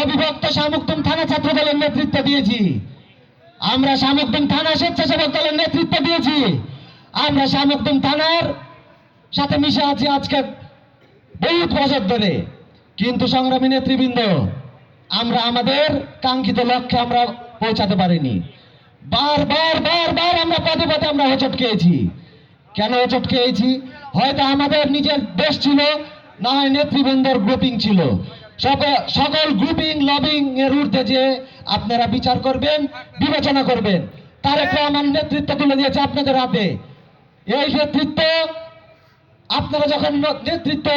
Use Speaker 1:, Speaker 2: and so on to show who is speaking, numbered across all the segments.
Speaker 1: অবিভক্ত শাহমুকদুম থানা ছাত্র দলের নেতৃত্ব দিয়েছি। আমরা শাহমুকদুম থানা স্বেচ্ছাসেবক দলের নেতৃত্ব দিয়েছি। আমরা শাহমুকদুম থানার সাথে মিশে আছি আজকে বহুত বছর ধরে। কিন্তু সংগ্রামী নেতৃবৃন্দ, আমরা আমাদের কাঙ্ক্ষিত লক্ষ্যে আমরা পৌঁছাতে পারিনি। বারবার বারবার আমরা পদে পদে আমরা হোঁচট খেয়েছি। কেন হোঁচট খেয়েছি? হয়তো আমাদের নিজের দেশ ছিল, না হয় নেতৃবৃন্দর গ্রুপিং ছিল। সকল গ্রুপিং লবিং এর ঊর্ধ্বে যে আপনারা বিচার করবেন, বিবেচনা করবেন। তারেক রহমান নেতৃত্ব তুলে দিয়েছে আপনাদের হাতে। এই নেতৃত্ব আপনারা যখন নেতৃত্ব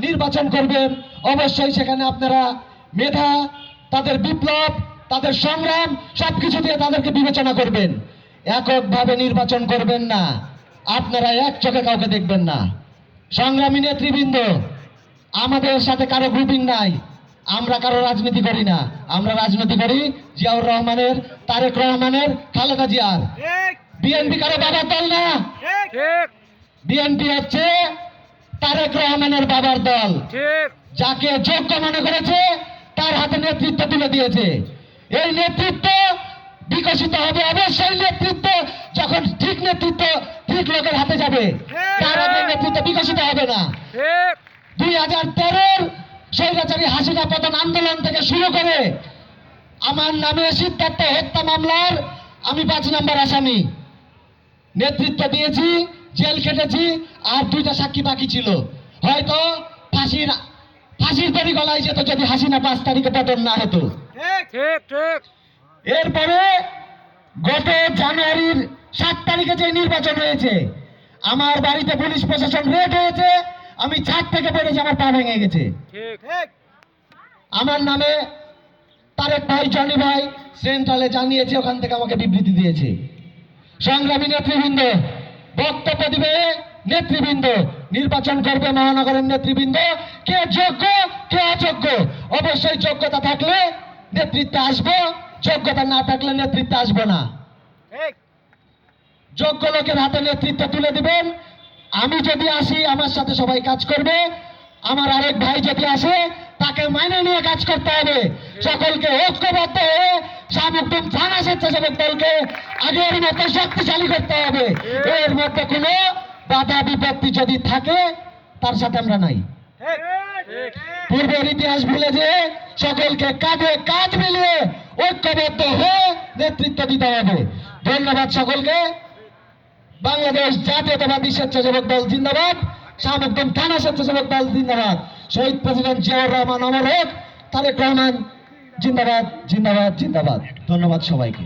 Speaker 1: নির্বাচন করবেন, অবশ্যই সেখানে আপনারা মেধা, তাদের বিপ্লব, তাদের সংগ্রাম সবকিছু দিয়ে তাদেরকে বিবেচনা করবেন। এককভাবে নির্বাচন করবেন না, আপনারা এক চোখে কাউকে দেখবেন না। সংগ্রামী নেতৃবৃন্দ, আমাদের সাথে কারো গ্রুপিং নাই, আমরা কারো রাজনীতি করি না। আমরা রাজনীতি করি জিয়াউর রহমানের, তারেক রহমানের, খালেদা জিয়ার। বিএনপি কারো বাবার দল না। বিএনপি হচ্ছে তারেক রহমানের বাবার দল। যাকে যোগ্য মনে করেছে তার হাতে নেতৃত্ব তুলে দিয়েছে। এই নেতৃত্ব বিকশিত হবে অবশ্যই। নেতৃত্ব যখন ঠিক নেতৃত্ব ঠিক লোকের হাতে যাবে, তার আগে নেতৃত্ব বিকশিত হবে না। 2013-র স্বৈরাচারী হাসিনা পতন আন্দোলন থেকে শুরু করে আমার নামে সিদ্ধার্থ হত্যা মামলার আমি 5 নম্বর আসামি। নেতৃত্ব দিয়েছি, জেল খেটেছি, আর 2টা সাক্ষী বাকি ছিল। হয়তো ফাঁসির দড়ি গলায় যেত যদি হাসিনা 5 তারিখে পতন না হতো। এরপরে গত জানুয়ারির 7 তারিখে যে নির্বাচন হয়েছে, আমার বাড়িতে পুলিশ প্রশাসন রেড হয়েছে, আমি ছাদ থেকে পড়েছি, আমার পা ভেঙে গেছে। আমার নামে তারেক ভাই, জনি ভাই সেন্ট্রালে জানিয়েছে, ওখান থেকে আমাকে বিবৃতি দিয়েছে। সংগ্রামী নেতৃবৃন্দ, বক্তব্য দিবে নেতৃবৃন্দ, নির্বাচন করবে মহানগরের নেতৃবৃন্দ। কে যোগ্য কে অযোগ্য, অবশ্যই যোগ্যতা থাকলে নেতৃত্বে আসবো, যোগ্যতা না থাকলে নেতৃত্বে আসবো না। যোগ্য লোকের হাতে নেতৃত্ব তুলে দিবেন। আমি যদি আসি, আমার সাথে সবাই কাজ করবে। আমার আরেক ভাই যদি আসে, তাকে মাইনে নিয়ে কাজ করতে হবে। সকলকে ঐক্যবদ্ধ হয়ে শাহমুকদুম থানা স্বেচ্ছাসেবক দলকে আগের মতো শক্তিশালী করতে হবে। এর মধ্যে কোনো বাধা বিপত্তি যদি থাকে, তার সাথে আমরা নাই। পূর্বের ইতিহাস ভুলে যে সকলকে কাঁধে কাঁধ মিলিয়ে ঐক্যবদ্ধ হয়ে নেতৃত্ব দিতে হবে। ধন্যবাদ সকলকে। বাংলাদেশ জাতীয়তাবাদী স্বেচ্ছাসেবক দল জিন্দাবাদ। শাহমুকদুম থানা স্বেচ্ছাসেবক দল জিন্দাবাদ। শহীদ প্রেসিডেন্ট জিয়াউর রহমান অমর হোক। তারেক রহমান জিন্দাবাদ, জিন্দাবাদ, জিন্দাবাদ। ধন্যবাদ সবাইকে।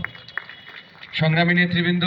Speaker 2: সংগ্রামী নেতৃবৃন্দ,